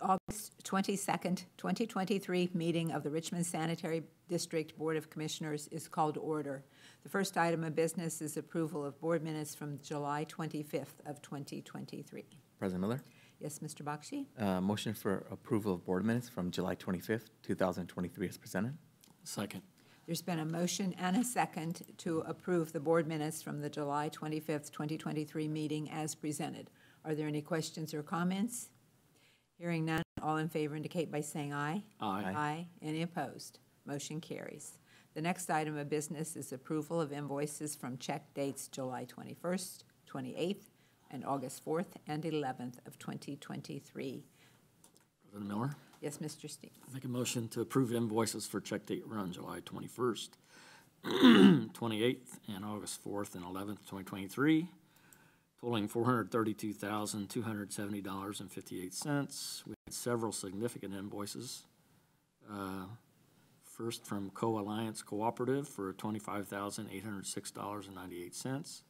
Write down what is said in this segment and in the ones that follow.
August 22nd, 2023 meeting of the Richmond Sanitary District Board of Commissioners is called to order. The first item of business is approval of board minutes from July 25th of 2023. President Miller? Yes, Mr. Bakshi? Motion for approval of board minutes from July 25th, 2023 is presented. Second. There's been a motion and a second to approve the board minutes from the July 25th, 2023 meeting as presented. Are there any questions or comments? Hearing none, all in favor indicate by saying aye. Aye. Aye. Any opposed? Motion carries. The next item of business is approval of invoices from check dates July 21st, 28th, and August 4th and 11th of 2023. President Miller? Yes, Mr. Stevens. I make a motion to approve invoices for check date run July 21st, 28th, and August 4th and 11th, 2023, totaling $432,270.58. We had several significant invoices. First from Co-Alliance Cooperative for $25,806.98.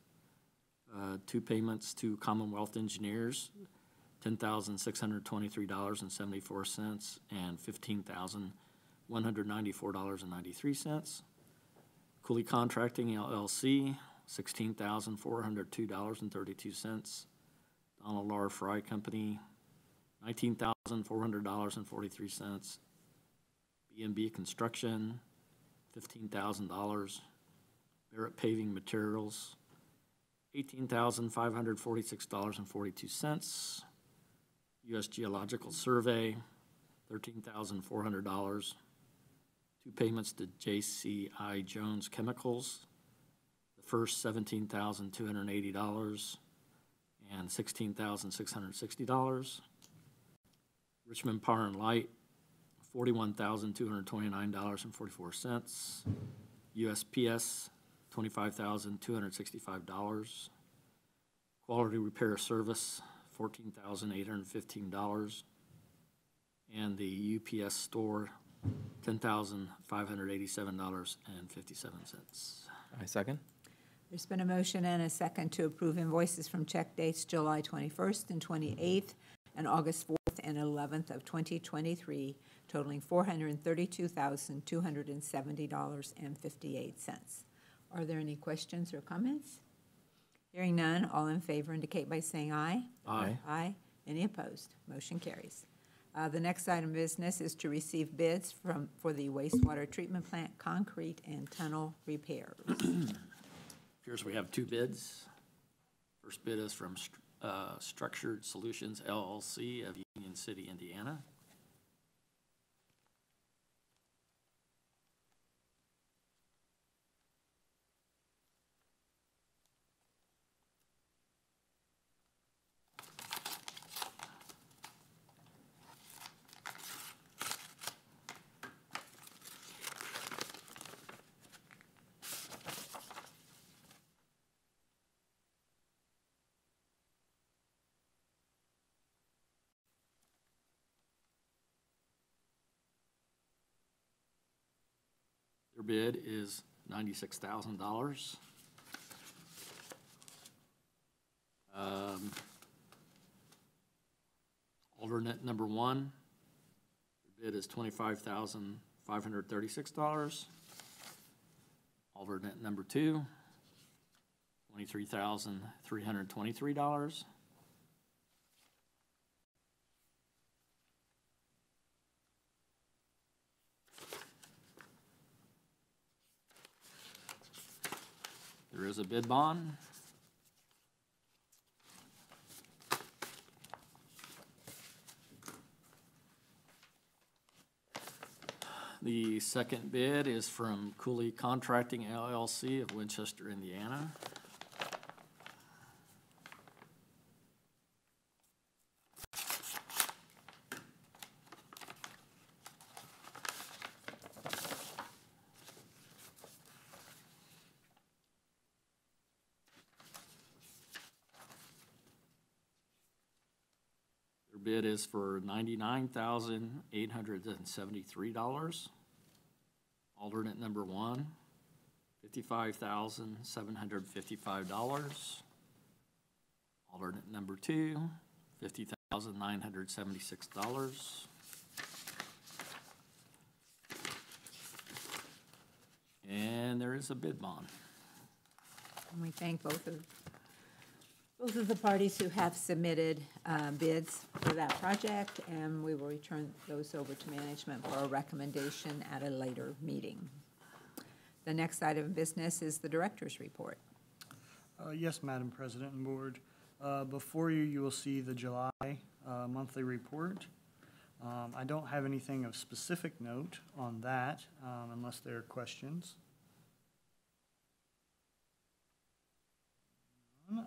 Two payments to Commonwealth Engineers, $10,623.74 and $15,194.93. Cooley Contracting LLC, $16,402.32. Donald R. Fry Company, $19,400.43. B&B Construction, $15,000. Barrett Paving Materials, $18,546.42. U.S. Geological Survey, $13,400. Two payments to J.C.I. Jones Chemicals. The first, $17,280 and $16,660. Richmond Power and Light, $41,229.44. USPS, $25,265. Quality Repair Service, $14,815. And the UPS Store, $10,587.57. I second. There's been a motion and a second to approve invoices from check dates July 21st and 28th and August 4th and 11th of 2023, totaling $432,270.58. Are there any questions or comments? Hearing none, all in favor indicate by saying aye. Aye. Aye. Any opposed? Motion carries. The next item of business is to receive bids for the wastewater treatment plant concrete and tunnel repairs. Here's we have two bids. First bid is from Structured Solutions LLC of Union City, Indiana. Their bid is $96,000. Alternate number one, their bid is $25,536. Alternate number two, $23,323. There is a bid bond. The second bid is from Cooley Contracting LLC of Winchester, Indiana. Bid is for $99,873. Alternate number one, $55,755. Alternate number two, $50,000. $1,976. And there is a bid bond. And we thank both of the parties who have submitted bids for that project, and we will return those over to management for a recommendation at a later meeting. The next item of business is the director's report. Yes, Madam President and Board. Before you, you will see the July monthly report. I don't have anything of specific note on that unless there are questions.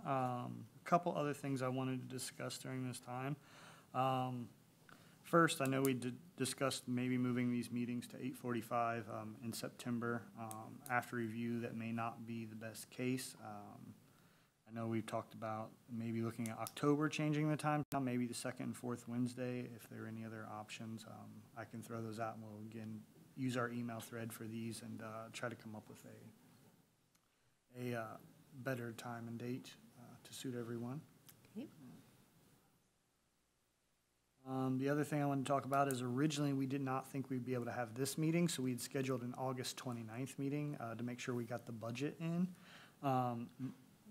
A couple other things I wanted to discuss during this time. First, I know we discussed maybe moving these meetings to 8:45 in September. After review, that may not be the best case. I know we've talked about maybe looking at October, changing the time, maybe the second and fourth Wednesday. If there are any other options, I can throw those out, and we'll again use our email thread for these and try to come up with a better time and date to suit everyone. Okay. The other thing I wanted to talk about is originally we did not think we'd be able to have this meeting, so we had scheduled an August 29th meeting to make sure we got the budget in.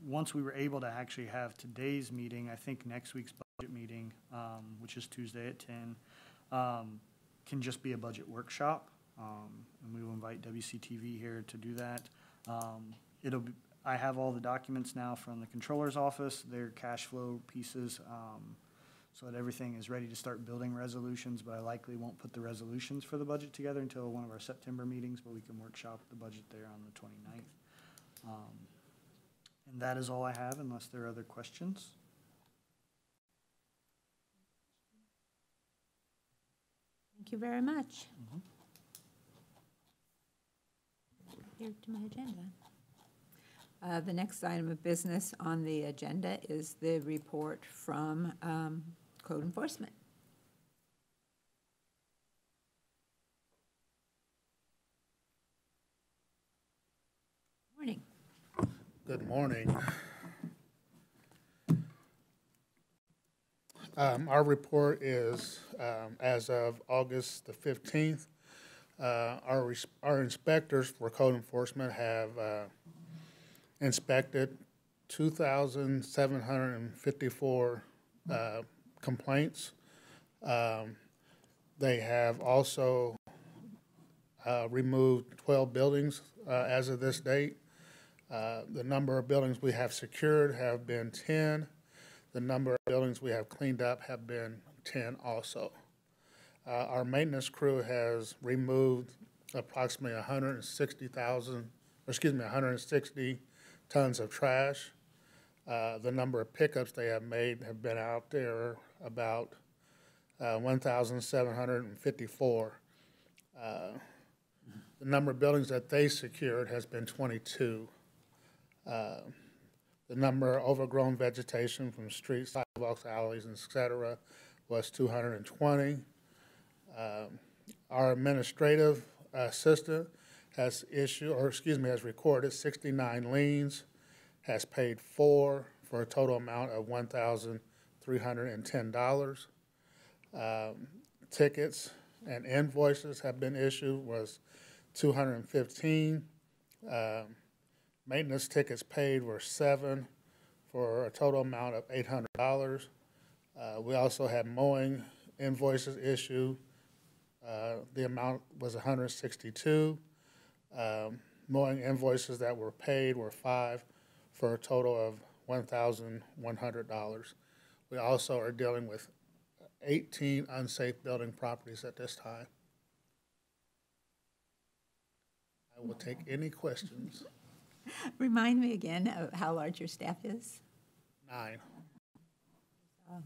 Once we were able to actually have today's meeting, I think next week's budget meeting, which is Tuesday at 10, can just be a budget workshop, and we will invite WCTV here to do that. I have all the documents now from the controller's office, their cash flow pieces, so that everything is ready to start building resolutions, but I likely won't put the resolutions for the budget together until one of our September meetings, but we can workshop the budget there on the 29th. And that is all I have, unless there are other questions. Thank you very much. Here to my agenda. The next item of business on the agenda is the report from Code Enforcement. Morning. Good morning. Our report is as of August the 15th. Our inspectors for code enforcement have inspected 2,754 complaints. They have also removed 12 buildings as of this date. The number of buildings we have secured have been 10. The number of buildings we have cleaned up have been 10 also. Our maintenance crew has removed approximately 160 tons of trash. The number of pickups they have made have been out there about 1,754. The number of buildings that they secured has been 22. The number of overgrown vegetation from streets, sidewalks, alleys, et cetera, was 220. Our administrative assistant has recorded 69 liens, has paid 4 for a total amount of $1,310. Tickets and invoices have been issued was 215. Maintenance tickets paid were 7 for a total amount of $800. We also had mowing invoices issued. The amount was 162. Mowing invoices that were paid were 5 for a total of $1,100. We also are dealing with 18 unsafe building properties at this time. I will take any questions. Remind me again of how large your staff is? 9. A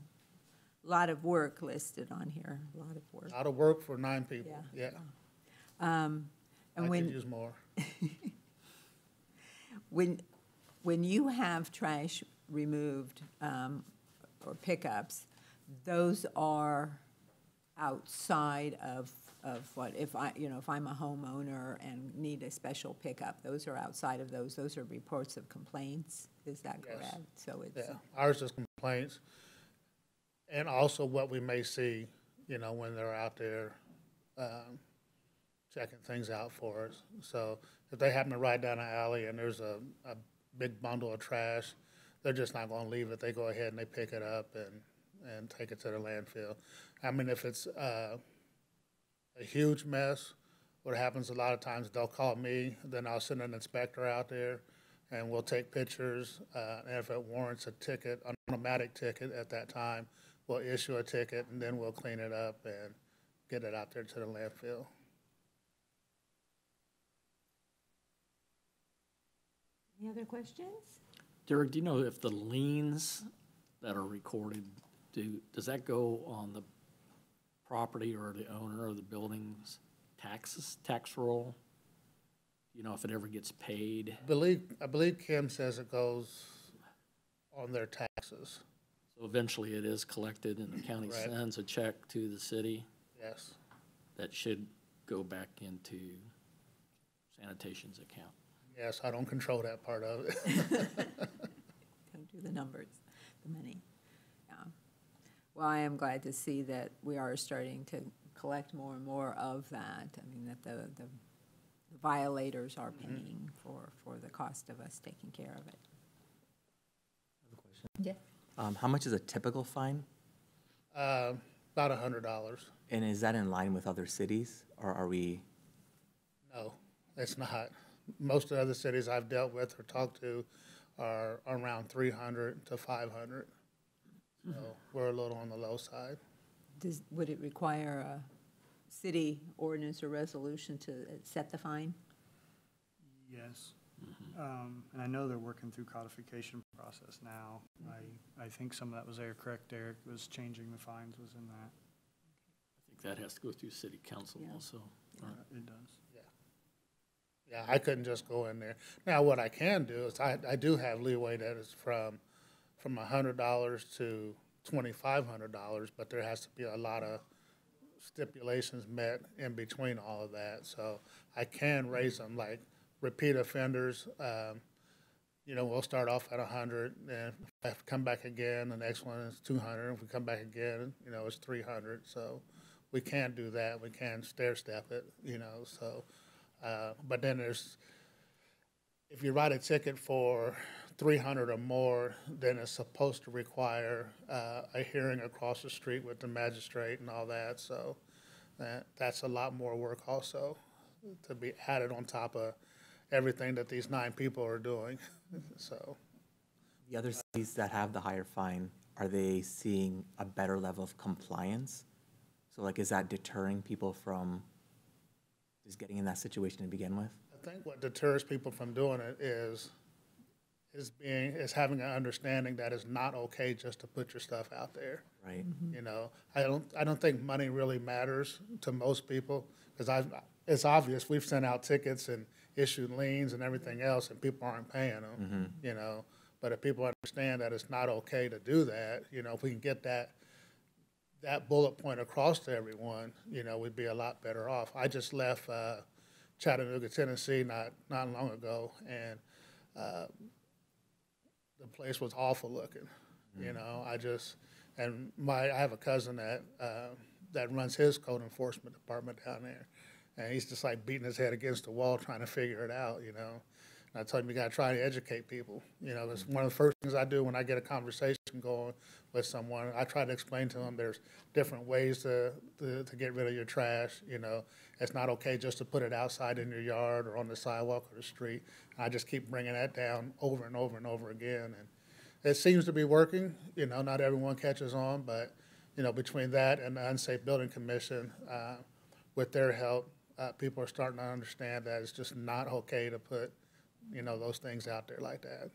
lot of work listed on here, a lot of work. A lot of work for 9 people, yeah. And I could use more. When you have trash removed or pickups, those are outside of what, if I'm a homeowner and need a special pickup, those are outside of those. Those are reports of complaints. Is that correct? Yes. So it's Yeah, ours is complaints. And also what we may see, when they're out there checking things out for us. So if they happen to ride down an alley and there's a big bundle of trash, they're just not going to leave it. They go ahead and they pick it up and take it to the landfill. I mean, if it's a huge mess, what happens a lot of times, they'll call me, then I'll send an inspector out there, and we'll take pictures. And if it warrants a ticket, an automatic ticket at that time, we'll issue a ticket, and then we'll clean it up and get it out there to the landfill. Any other questions? Derek, do you know if the liens that are recorded, does that go on the property or the owner of the building's tax roll? You know, if it ever gets paid? I believe Kim says it goes on their taxes. So eventually it is collected and the county Right. sends a check to the city Yes. that should go back into sanitation's account. Yes, I don't control that part of it. Don't do the numbers, the money. Yeah. Well, I am glad to see that we are starting to collect more and more of that. I mean, that the violators are paying for the cost of us taking care of it. Yeah. How much is a typical fine? About $100. And is that in line with other cities, or are we? No, it's not. Most of the other cities I've dealt with or talked to are around 300 to 500. So we're a little on the low side. Would it require a city ordinance or resolution to set the fine? Yes. And I know they're working through codification process now. I think some of that was there, correct, Derek, was changing the fines was in that. I think that has to go through city council Yeah. also. It does. Yeah, I couldn't just go in there. Now, what I can do is I do have leeway that is from $100 to $2,500, but there has to be a lot of stipulations met in between all of that. So I can raise them, like repeat offenders. We'll start off at 100, and if I come back again, the next one is 200. If we come back again, it's 300. So we can do that. We can stair step it, so. But then if you write a ticket for 300 or more, then it's supposed to require a hearing across the street with the magistrate and all that. So that's a lot more work also to be added on top of everything that these 9 people are doing. So The other cities that have the higher fine, are they seeing a better level of compliance? So like, is that deterring people from just getting in that situation to begin with? I think what deters people from doing it is having an understanding that it's not okay just to put your stuff out there. Right. I don't think money really matters to most people, because it's obvious we've sent out tickets and issued liens and everything else, and people aren't paying them. But if people understand that it's not okay to do that, if we can get that bullet point across to everyone, we'd be a lot better off. I just left Chattanooga, Tennessee not long ago, and the place was awful looking. I have a cousin that runs his code enforcement department down there, and he's just like beating his head against the wall trying to figure it out. And I told him, you got to try to educate people. That's one of the first things I do when I get a conversation going with someone. I try to explain to them there's different ways to get rid of your trash. It's not okay just to put it outside in your yard or on the sidewalk or the street. And I just keep bringing that down over and over and over again. And it seems to be working. Not everyone catches on, but, between that and the Unsafe Building Commission, with their help, people are starting to understand that it's just not okay to put those things out there like that.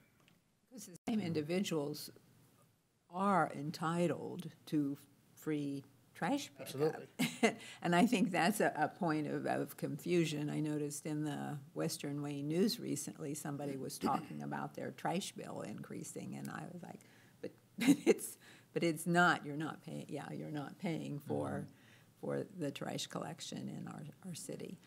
Because the same individuals are entitled to free trash pickup. Absolutely. And I think that's a point of confusion. I noticed in the Western Wayne News recently, somebody was talking about their trash bill increasing, and I was like, but it's not, you're not paying, you're not paying for the trash collection in our city.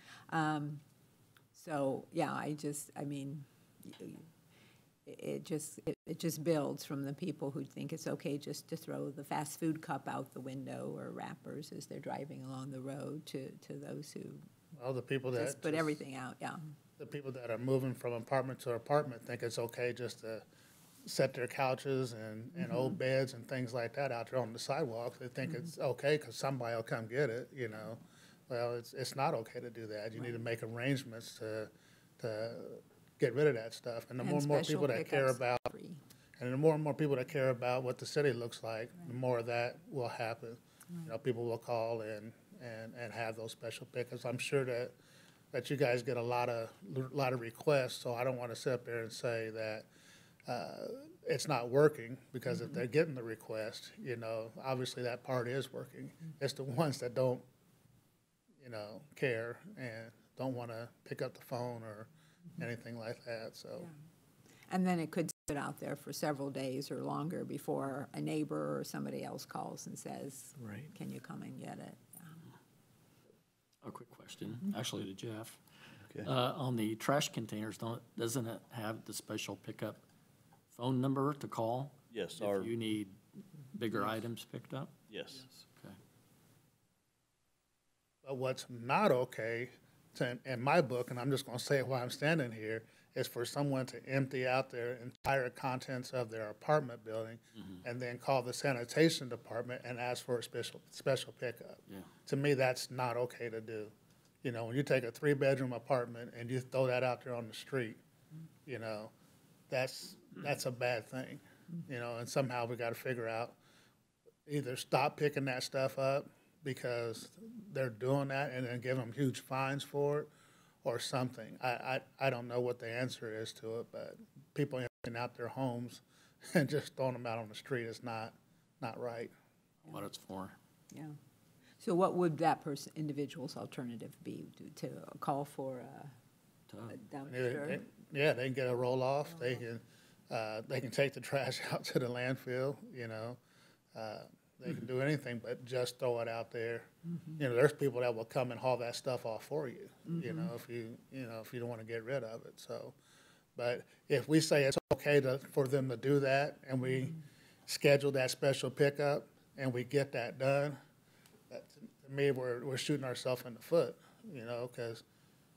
it just builds from the people who think it's okay just to throw the fast food cup out the window or wrappers as they're driving along the road to those who Well, the people that just put everything out, yeah. the people that are moving from apartment to apartment think it's okay just to set their couches and old beds and things like that out there on the sidewalk. They think it's okay because somebody will come get it, you know. Well, it's not okay to do that. You need to make arrangements to get rid of that stuff. And the more and more special people that care pickups about, free. and the more and more people that care about what the city looks like, the more of that will happen. You know, people will call and have those special pickups. I'm sure that you guys get a lot of requests, so I don't want to sit up there and say that it's not working, because if they're getting the request, you know, obviously that part is working. It's the ones that don't, you know, care and don't want to pick up the phone or anything like that, so. And then it could sit out there for several days or longer before a neighbor or somebody else calls and says, Right. can you come and get it? A quick question, actually to Jeff. Okay. On the trash containers, doesn't it have the special pickup phone number to call? Yes, If you need bigger items picked up? yes. Okay. But what's not okay, in my book, and I'm just going to say it while I'm standing here, is for someone to empty out their entire contents of their apartment building and then call the sanitation department and ask for a special pickup. Yeah. To me, that's not okay to do. You know, when you take a 3-bedroom apartment and you throw that out there on the street, you know, that's a bad thing. You know, and somehow we got to figure out, either stop picking that stuff up because they're doing that and then give them huge fines for it, or something. I don't know what the answer is to it, but people emptying out their homes and just throwing them out on the street is not right. What it's for. Yeah. So what would that individual's alternative be? To call for a dumpster? Yeah, they can get a roll-off. They can take the trash out to the landfill, you know. They can do anything but just throw it out there. You know, there's people that will come and haul that stuff off for you, you know, if you don't want to get rid of it. So, but if we say it's okay for them to do that and we schedule that special pickup and we get that done, that, to me, we're shooting ourselves in the foot, you know, because,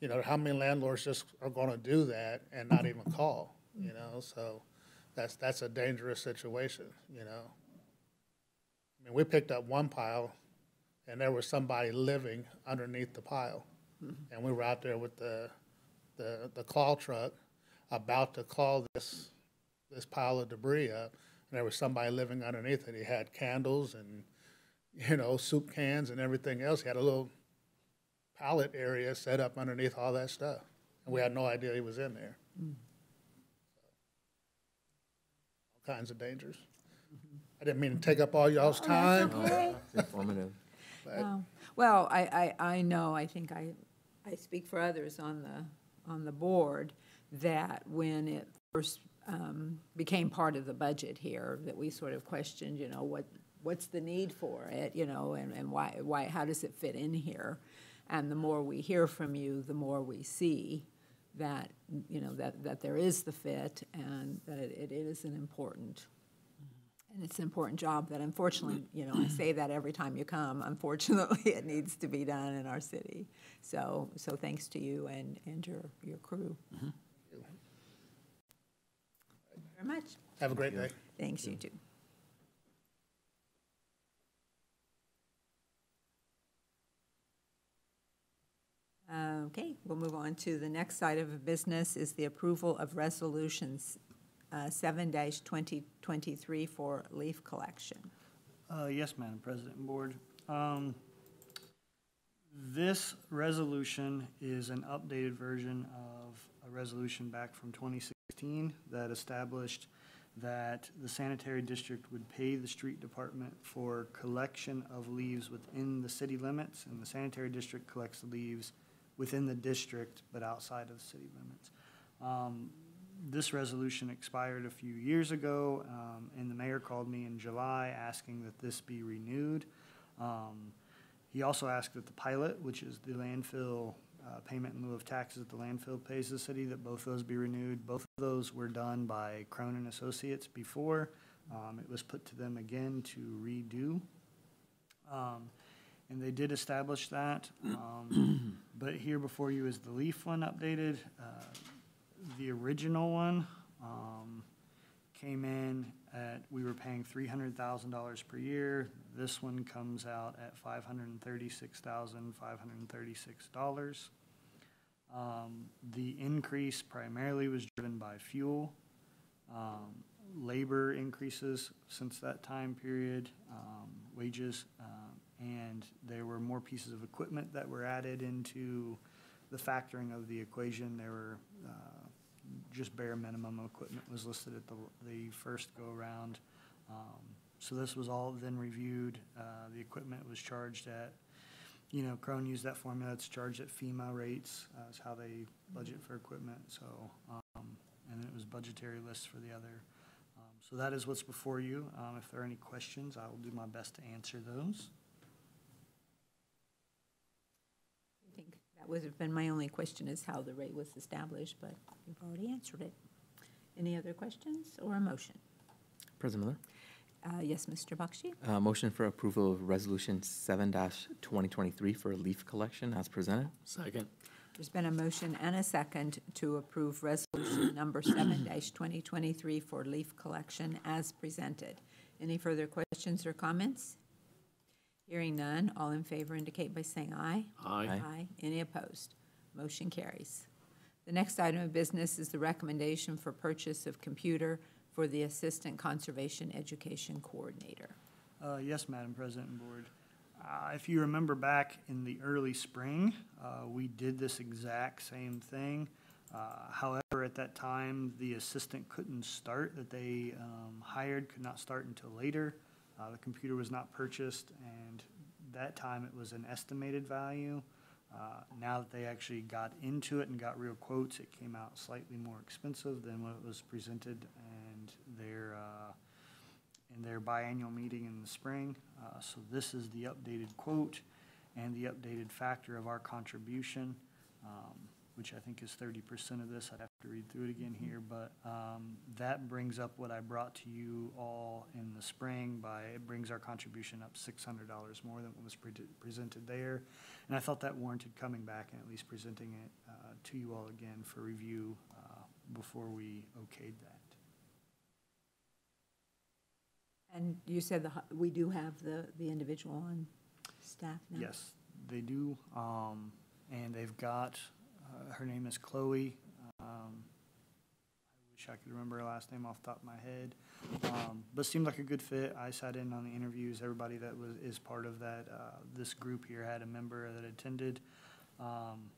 you know, how many landlords just are going to do that and not even call, you know? So that's a dangerous situation, you know. I mean, we picked up one pile, and there was somebody living underneath the pile. And we were out there with the claw truck about to claw this pile of debris up, and there was somebody living underneath it. He had candles and, you know, soup cans and everything else. He had a little pallet area set up underneath all that stuff, and we had no idea he was in there. All kinds of dangers. I didn't mean to take up all y'all's time. It's informative. Well, I know, I think I speak for others on the board, that when it first became part of the budget here, that we sort of questioned, you know, what's the need for it, you know, and why how does it fit in here? And the more we hear from you, the more we see that, you know, that there is the fit, and that it is an important. And it's an important job that, unfortunately, you know, I say that every time you come, unfortunately, it needs to be done in our city. So thanks to you and your crew. Very much. Have a great day. Thanks, you too. Okay, we'll move on to the next item of business, is the approval of resolutions 7-2023 for leaf collection. Yes, Madam President and Board. This resolution is an updated version of a resolution back from 2016 that established that the sanitary district would pay the street department for collection of leaves within the city limits, and the sanitary district collects the leaves within the district but outside of the city limits. This resolution expired a few years ago, and the mayor called me in July asking that this be renewed. He also asked that the pilot, which is the landfill payment in lieu of taxes that the landfill pays the city, that both those be renewed. Both of those were done by Cronin Associates before. It was put to them again to redo. And they did establish that. But here before you is the Leaf one updated. The original one came in at, we were paying $300,000 per year. This one comes out at $536,536. The increase primarily was driven by fuel, labor increases since that time period, wages, and there were more pieces of equipment that were added into the factoring of the equation. There were just bare minimum equipment was listed at the first go-around. So this was all then reviewed. The equipment was charged at, Crone used that formula. It's charged at FEMA rates. Is how they budget for equipment. So, and it was budgetary lists for the other. So that is what's before you. If there are any questions, I will do my best to answer those. I think that would have been my only question, is how the rate was established, but you've already answered it. Any other questions or a motion? President Miller? Yes, Mr. Bakshi? Motion for approval of Resolution 7-2023 for leaf collection as presented. Second. There's been a motion and a second to approve resolution number 7-2023 for leaf collection as presented. Any further questions or comments? Hearing none, all in favor indicate by saying aye. Aye. Aye. Any opposed? Motion carries. The next item of business is the recommendation for purchase of computer for the Assistant Conservation Education Coordinator. Yes, Madam President and Board. If you remember back in the early spring, we did this exact same thing. However, at that time, the assistant couldn't start, that they hired could not start until later. The computer was not purchased, and that time it was an estimated value. Now that they actually got into it and got real quotes, it came out slightly more expensive than what was presented in their biannual meeting in the spring. So this is the updated quote and the updated factor of our contribution, which I think is 30% of this. I'd have to read through it again here, but that brings up what I brought to you all in the spring. It brings our contribution up $600 more than what was presented there. And I felt that warranted coming back and at least presenting it to you all again for review before we okayed that. And you said we do have the individual on staff now? Yes, they do. And they've got, her name is Chloe. I wish I could remember her last name off the top of my head. But seemed like a good fit. I sat in on the interviews. Everybody that is part of that, this group here had a member that attended. And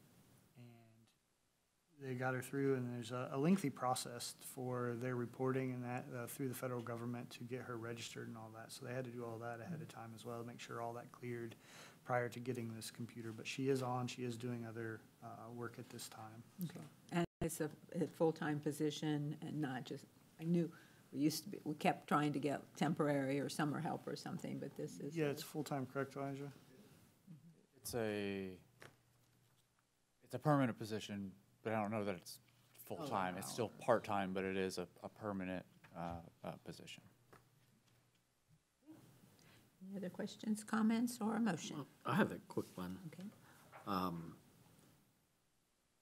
they got her through, and there's a lengthy process for their reporting and that through the federal government to get her registered and all that. So they had to do all that ahead of time as well to make sure all that cleared prior to getting this computer. But she is doing other work at this time. Okay. And it's a full-time position and not just, I knew we kept trying to get temporary or summer help or something, but this is. Yeah, it's full-time, correct, Elijah? It's a permanent position, but I don't know that it's full-time. It's still part-time, but it is a permanent position. Any other questions, comments, or a motion? Well, I have a quick one. Okay. I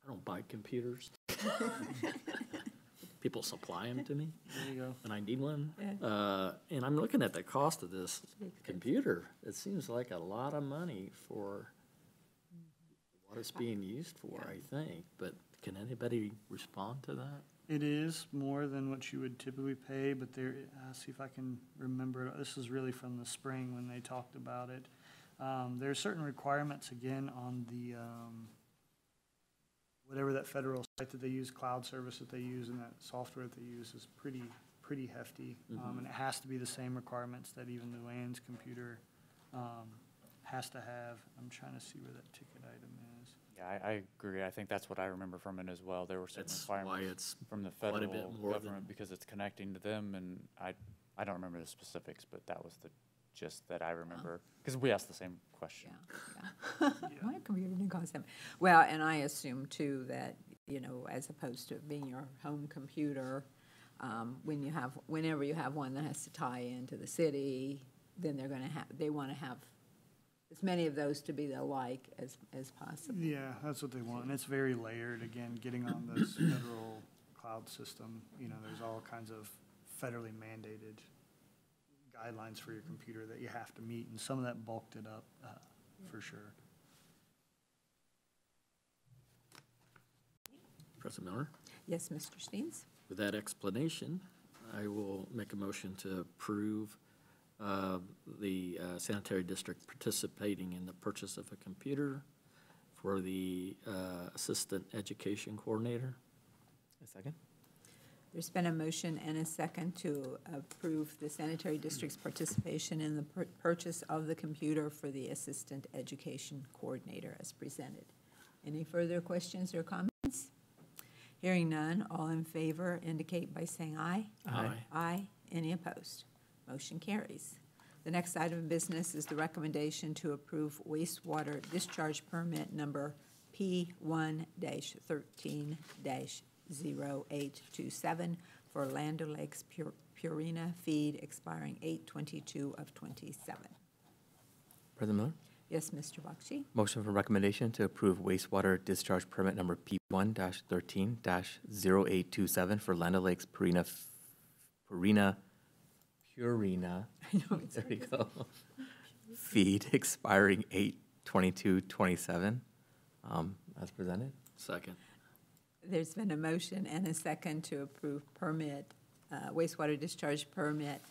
don't buy computers. People supply them to me, There you go. and I need one. Yeah. And I'm looking at the cost of this Expensive. computer. It seems like a lot of money for what it's being used for, I think. But can anybody respond to that? It is more than what you would typically pay, but there, see if I can remember. This is really from the spring when they talked about it. There are certain requirements, again, on the, whatever that federal site that they use, cloud service that they use, and that software that they use is pretty hefty. And it has to be the same requirements that even Luann's computer has to have. I'm trying to see where that ticket item is. Yeah, I agree. I think that's what I remember from it as well. There were certain That's why requirements it's from the quite a federal bit more government because it's connecting to them, and I don't remember the specifics, but that was the just that I remember, because we asked the same question. Yeah. My computer didn't cost them. Well, and I assume too that, as opposed to being your home computer, whenever you have one that has to tie into the city, then they want to have as many of those to be alike as possible. Yeah, that's what they want, and it's very layered, again, getting on this federal cloud system, there's all kinds of federally mandated guidelines for your computer that you have to meet, and some of that bulked it up, for sure. President Miller? Yes, Mr. Steens? With that explanation, I will make a motion to approve the sanitary district participating in the purchase of a computer for the assistant education coordinator. A second? There's been a motion and a second to approve the sanitary district's participation in the purchase of the computer for the assistant education coordinator as presented. Any further questions or comments? Hearing none, all in favor indicate by saying aye. Aye. Aye. Any opposed? Motion carries. The next item of business is the recommendation to approve wastewater discharge permit number P1-13-0827 for Land O'Lakes Purina feed expiring 8/22 of 27. President Miller? Yes, Mr. Bakshi? Motion for recommendation to approve wastewater discharge permit number P1-13-0827 for Land O'Lakes Purina, there we go, feed expiring 8/22/27, as presented. Second. There's been a motion and a second to approve permit, wastewater discharge permit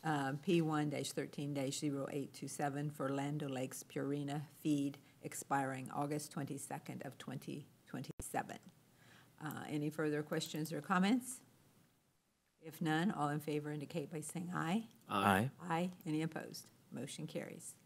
P1-13-0827 for Land O'Lakes Purina feed expiring August 22nd of 2027. Any further questions or comments? If none, all in favor indicate by saying aye. Aye. Aye. Any opposed? Motion carries.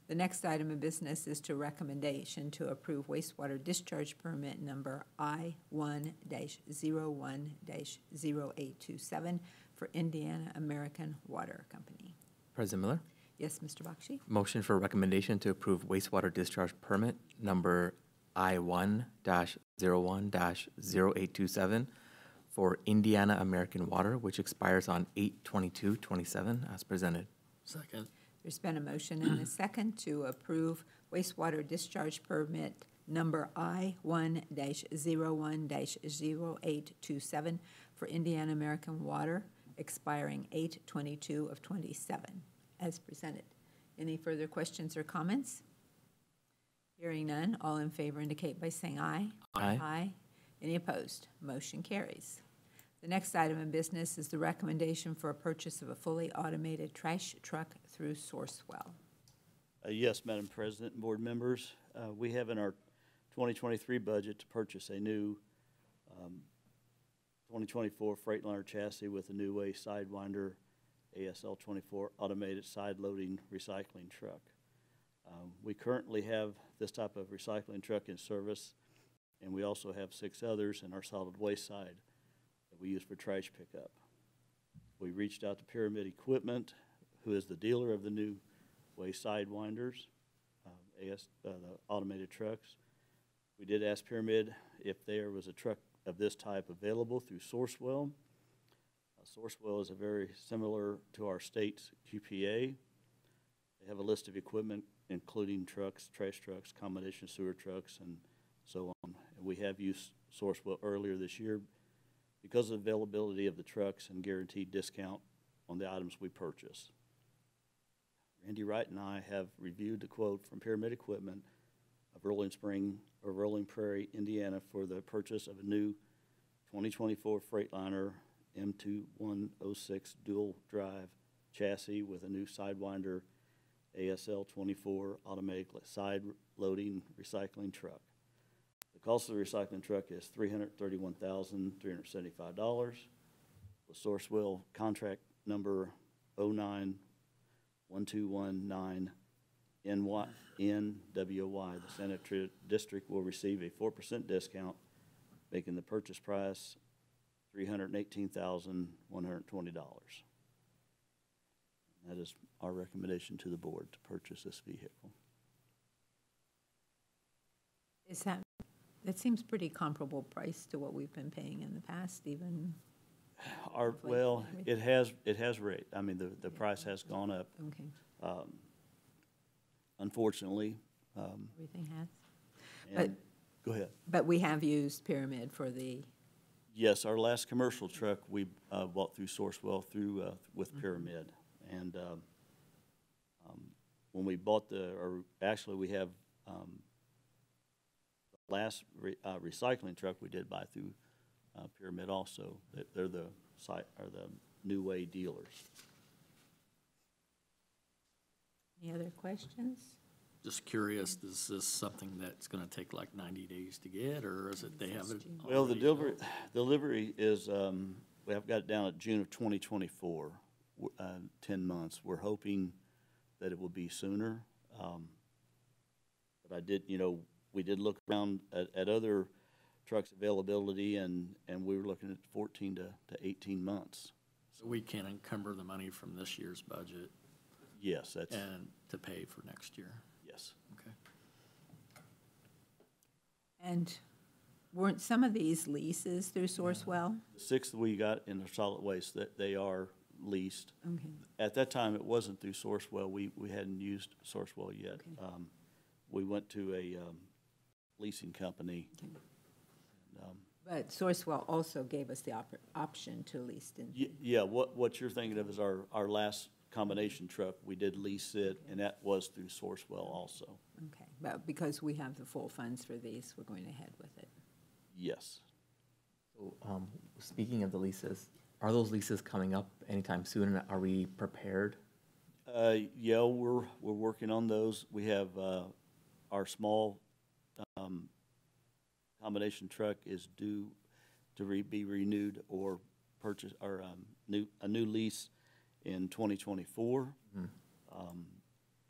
The next item of business is to recommendation to approve wastewater discharge permit number I-1-01-0827 for Indiana American Water Company. President Miller? Yes, Mr. Bakshi? Motion for recommendation to approve wastewater discharge permit number I-1-01-0827 for Indiana American Water, which expires on 8/22/27, as presented. Second. There's been a motion and a second to approve wastewater discharge permit number I-1-01-0827 for Indiana American Water, expiring 8/22 of 27, as presented. Any further questions or comments? Hearing none, all in favor indicate by saying aye. Aye. Aye. Any opposed? Motion carries. The next item of business is the recommendation for a purchase of a fully automated trash truck through Sourcewell. Yes, Madam President and board members, we have in our 2023 budget to purchase a new 2024 Freightliner chassis with a new way Sidewinder ASL 24 automated side loading recycling truck. We currently have this type of recycling truck in service, and we also have 6 others in our solid waste side that we use for trash pickup. We reached out to Pyramid Equipment, who is the dealer of the new way Sidewinders, the automated trucks. We did ask Pyramid if there was a truck of this type available through Sourcewell. Sourcewell is very similar to our state's QPA. They have a list of equipment including trucks, trash trucks, combination sewer trucks, and so on. And we have used Sourcewell earlier this year because of the availability of the trucks and guaranteed discount on the items we purchase. Randy Wright and I have reviewed the quote from Pyramid Equipment of Rolling Prairie, Indiana for the purchase of a new 2024 Freightliner M2106 dual drive chassis with a new Sidewinder ASL 24 automatic side loading recycling truck. The cost of the recycling truck is $331,375. The Sourcewell contract number 091219 NWY. The Sanitary District will receive a 4% discount, making the purchase price $318,120. That is our recommendation to the board to purchase this vehicle. Is that seems pretty comparable price to what we've been paying in the past, even, Well, it has rate. I mean, the price has gone up. okay, Unfortunately. everything has. And, go ahead. But we have used Pyramid for the, Yes, our last commercial truck, we bought through Sourcewell with Pyramid. And when we bought actually we have the last recycling truck we did buy through Pyramid also. They're the New Way dealers. any other questions? Just curious, is this something that's gonna take like 90 days to get, or is it they have it? Well, the already built? delivery is, we have got it down at June of 2024, 10 months. We're hoping that it will be sooner. But we did look around at other trucks availability, and we were looking at 14 to 18 months. So we can encumber the money from this year's budget Yes, that's, and to pay for next year. yes. Okay. And weren't some of these leases through Sourcewell? The 6 that we got in the solid waste, that they are leased. Okay, At that time, it wasn't through Sourcewell. We hadn't used Sourcewell yet. Okay. We went to a leasing company. Okay. And, but Sourcewell also gave us the option to lease in. yeah, what you're thinking of is our last combination truck. We did lease it, and that was through Sourcewell also. Okay, but because we have the full funds for these, we're going ahead with it. Yes. So, speaking of the leases, are those leases coming up anytime soon? And are we prepared? Yeah, we're working on those. We have our small combination truck is due to be renewed or purchase, or a new lease in 2024.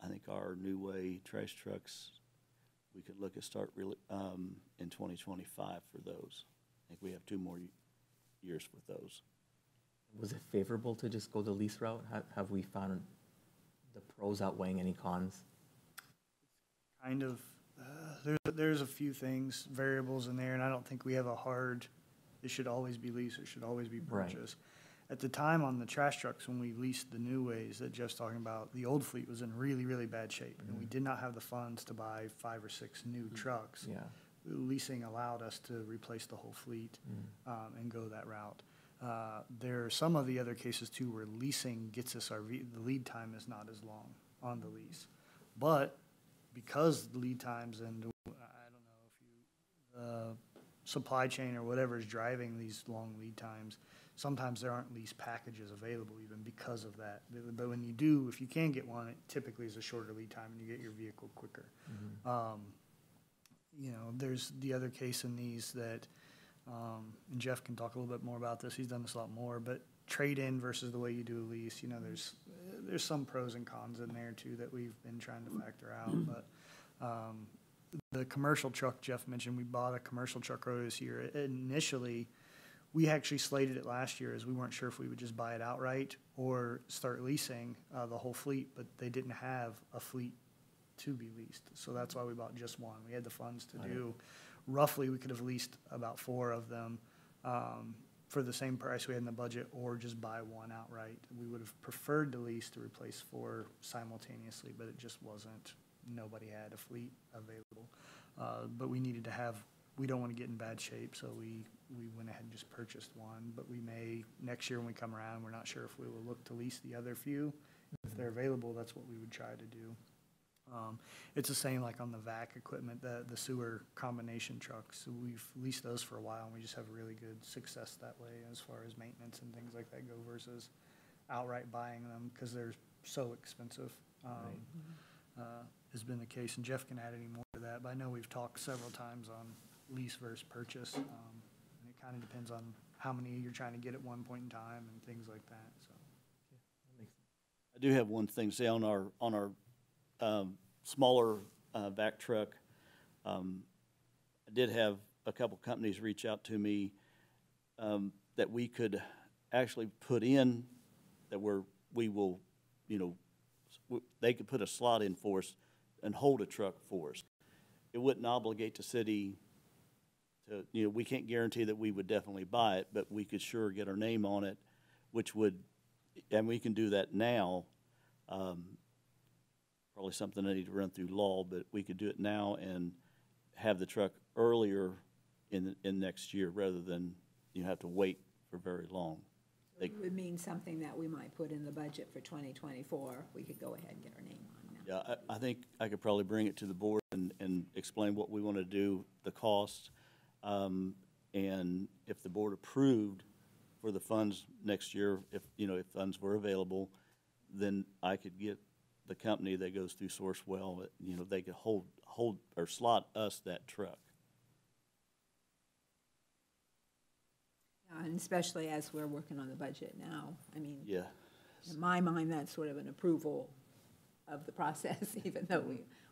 I think our New Way trash trucks, we could look at start really in 2025 for those. I think we have 2 more years with those. Was it favorable to just go the lease route? Have we found the pros outweighing any cons? Kind of, there's a few things, variables in there, and I don't think we have a hard, it should always be leased, it should always be Right. purchased. At the time on the trash trucks, when we leased the New Ways that Jeff's talking about, the old fleet was in really, really bad shape, and we did not have the funds to buy 5 or 6 new trucks. Yeah. Leasing allowed us to replace the whole fleet and go that route. There are some of the other cases too where leasing gets us the lead time is not as long on the lease. But because the lead times, and I don't know if supply chain or whatever is driving these long lead times, sometimes there aren't lease packages available even because of that. But when you do, if you can get one, it typically is a shorter lead time and you get your vehicle quicker. There's the other case in these that, and Jeff can talk a little bit more about this, he's done this a lot more, but trade-in versus the way you do a lease, there's some pros and cons in there too that we've been trying to factor out. But the commercial truck Jeff mentioned, we bought a commercial truck earlier this year. Initially, we actually slated it last year as we weren't sure if we would just buy it outright or start leasing the whole fleet, but they didn't have a fleet to be leased. So that's why we bought just one. We had the funds to do. Roughly, we could have leased about 4 of them for the same price we had in the budget, or just buy one outright. We would have preferred to lease to replace 4 simultaneously, but it just wasn't. Nobody had a fleet available. But we needed to have, we don't want to get in bad shape, so we went ahead and just purchased one. But we may, next year when we come around, we're not sure if we will look to lease the other few. If they're available, that's what we would try to do. It's the same like on the vac equipment, the sewer combination trucks. So we've leased those for a while, and we just have really good success that way as far as maintenance and things like that go versus outright buying them because they're so expensive. Has been the case, and Jeff can add any more to that, but I know we've talked several times on lease versus purchase. And it kind of depends on how many you're trying to get at one point in time and things like that, so. I do have one thing to say on our smaller vac truck. I did have a couple companies reach out to me that we could actually put in that we will they could put a slot in for us and hold a truck for us. It wouldn't obligate the city to, we can't guarantee that we would definitely buy it, but we could sure get our name on it, and we can do that now. Probably something I need to run through law, but we could do it now and have the truck earlier in next year rather than you have to wait for very long. It would mean something that we might put in the budget for 2024. We could go ahead and get our name on now. Yeah, I think I could probably bring it to the board and explain what we want to do, the cost, and if the board approved for the funds next year, if funds were available, then I could get the company that goes through Sourcewell, they could hold or slot us that truck. And especially as we're working on the budget now. I mean, Yeah. in my mind, that's sort of an approval of the process, even though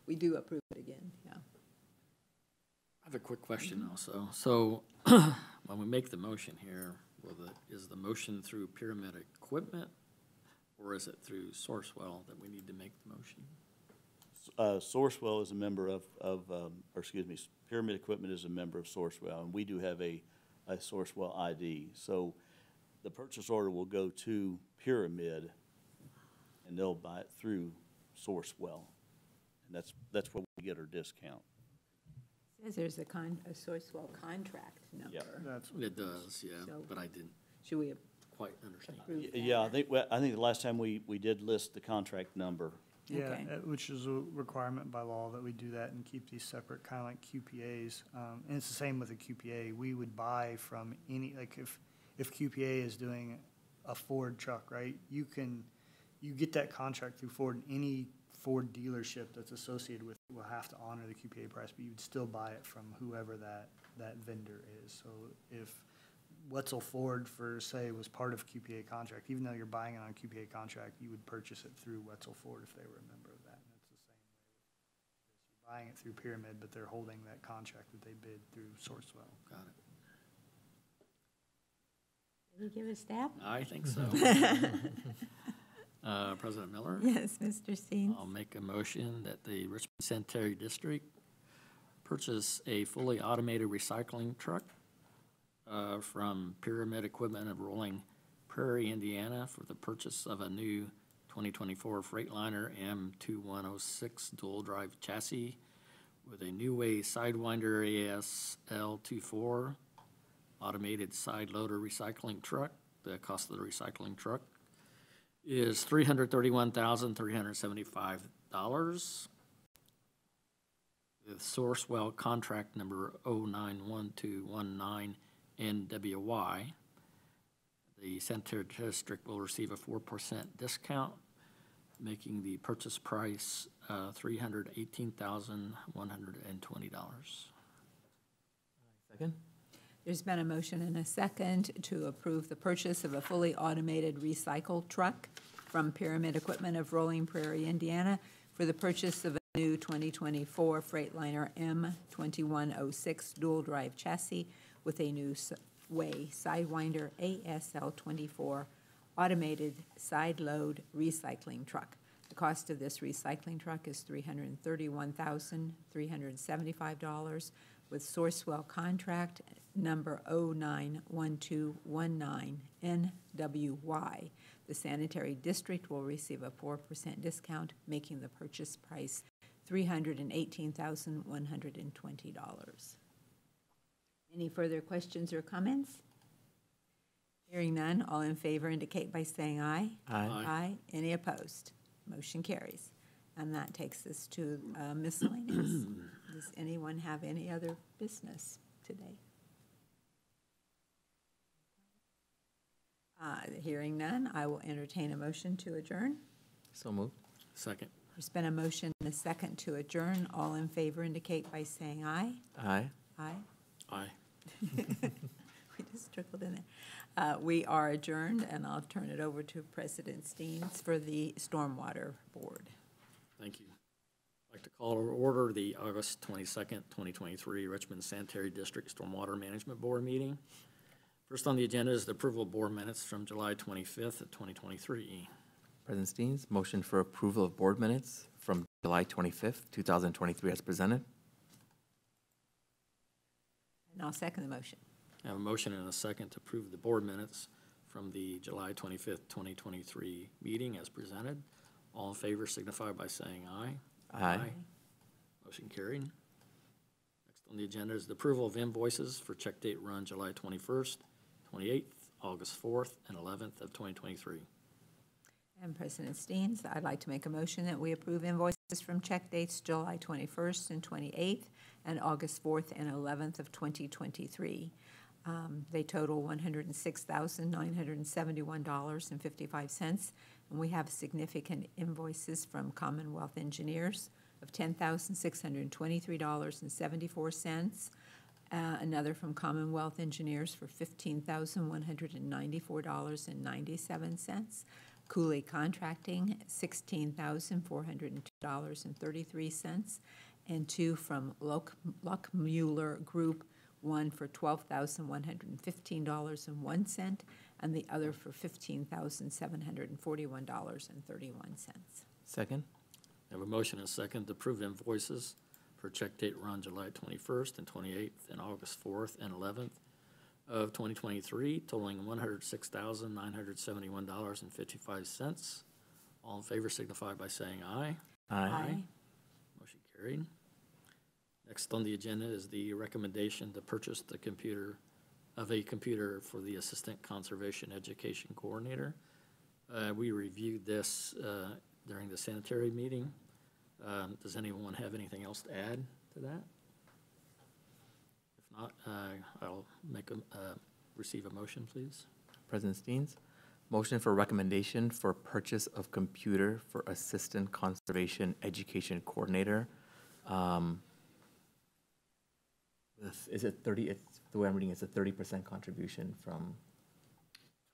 we do approve it again, yeah. I have a quick question also. So when we make the motion here, is the motion through Pyramid Equipment, or is it through Sourcewell that we need to make the motion? Sourcewell is a member Pyramid Equipment is a member of Sourcewell, and we do have a Sourcewell ID. So the purchase order will go to Pyramid, and they'll buy it through Sourcewell, and that's where we get our discount. It says there's a Sourcewell contract number. Yeah. It does, yeah, So- but I didn't Should we quite understand. approve that? Yeah, I think the last time we did list the contract number. Yeah, Okay. which is a requirement by law that we do that and keep these separate, kind of like QPAs. And it's the same with a QPA. We would buy from any, like if QPA is doing a Ford truck, right? You get that contract through Ford, and any Ford dealership that's associated with it will have to honor the QPA price, but you would still buy it from whoever that vendor is. So if Wetzel Ford, say, was part of QPA contract, even though you're buying it on a QPA contract, you would purchase it through Wetzel Ford if they were a member of that. And it's the same way with this. You're buying it through Pyramid, but they're holding that contract that they bid through Sourcewell. Got it. Did we give it a stab? I think so. President Miller? Yes, Mr. Steen. I'll make a motion that the Richmond Sanitary District purchase a fully automated recycling truck from Pyramid Equipment of Rolling Prairie, Indiana, for the purchase of a new 2024 Freightliner M2106 dual-drive chassis with a New Way Sidewinder ASL24 automated side loader recycling truck. The cost of the recycling truck is $331,375. The Sourcewell contract number 091219NWY. The Sanitary District will receive a 4% discount, making the purchase price $318,120. Second? There's been a motion and a second to approve the purchase of a fully automated recycle truck from Pyramid Equipment of Rolling Prairie, Indiana, for the purchase of a new 2024 Freightliner M2106 dual-drive chassis with a New Way Sidewinder ASL24 automated side-load recycling truck. The cost of this recycling truck is $331,375 with Sourcewell contract number 091219NWY. The Sanitary District will receive a 4% discount, making the purchase price $318,120. Any further questions or comments? Hearing none, all in favor indicate by saying aye. Aye. Aye. Any opposed? Motion carries. And that takes us to miscellaneous. Does anyone have any other business today? Hearing none, I will entertain a motion to adjourn. So moved. Second. There's been a motion and a second to adjourn. All in favor indicate by saying aye. Aye. Aye. Aye. We just trickled in there. We are adjourned, and I'll turn it over to President Steens for the Stormwater Board. Thank you. I'd like to call to order the August 22nd, 2023 Richmond Sanitary District Stormwater Management Board meeting. First on the agenda is the approval of board minutes from July 25th of 2023. President Steens, motion for approval of board minutes from July 25th, 2023 as presented. And I'll second the motion. I have a motion and a second to approve the board minutes from the July 25th, 2023 meeting as presented. All in favor signify by saying aye. Aye. Motion carried. Next on the agenda is the approval of invoices for check date run July 21st, 28th, August 4th, and 11th of 2023. And President Steens, I'd like to make a motion that we approve invoices from check dates July 21st and 28th and August 4th and 11th of 2023. They total $106,971.55, and we have significant invoices from Commonwealth Engineers of $10,623.74, another from Commonwealth Engineers for $15,194.97, Cooley Contracting, $16,402.33, and two from Luckmuller Group, one for $12,115.01, and the other for $15,741.31. Second. I have a motion and a second to approve invoices for check date run July 21st and 28th and August 4th and 11th of 2023, totaling $106,971.55. All in favor signify by saying aye. Aye. Motion carried. Next on the agenda is the recommendation to purchase a computer for the Assistant Conservation Education Coordinator. We reviewed this during the sanitary meeting. Does anyone have anything else to add to that? If not, I'll receive a motion, please. President Steens, motion for recommendation for purchase of computer for Assistant Conservation Education Coordinator. Is it 30, it's, the way I'm reading it's a 30% contribution from,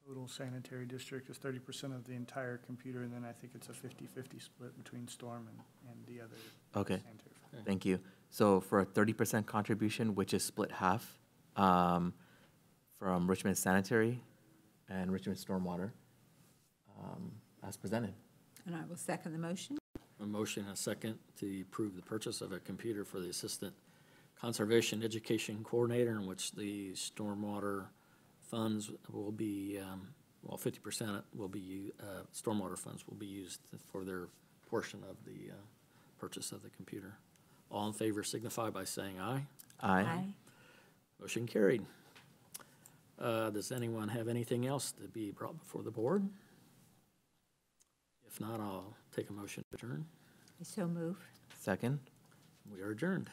Total sanitary district is 30% of the entire computer, and then I think it's a 50-50 split between Storm and the other okay, sanitary. thank you. So for a 30% contribution, which is split half from Richmond Sanitary and Richmond Stormwater, as presented. And I will second the motion. A motion and a second to approve the purchase of a computer for the Assistant Conservation Education Coordinator, in which the stormwater funds will be, 50% will be, stormwater funds will be used for their portion of the purchase of the computer. All in favor signify by saying aye. Aye. Motion carried. Does anyone have anything else to be brought before the board? If not, I'll take a motion to adjourn. I so move. Second. We are adjourned.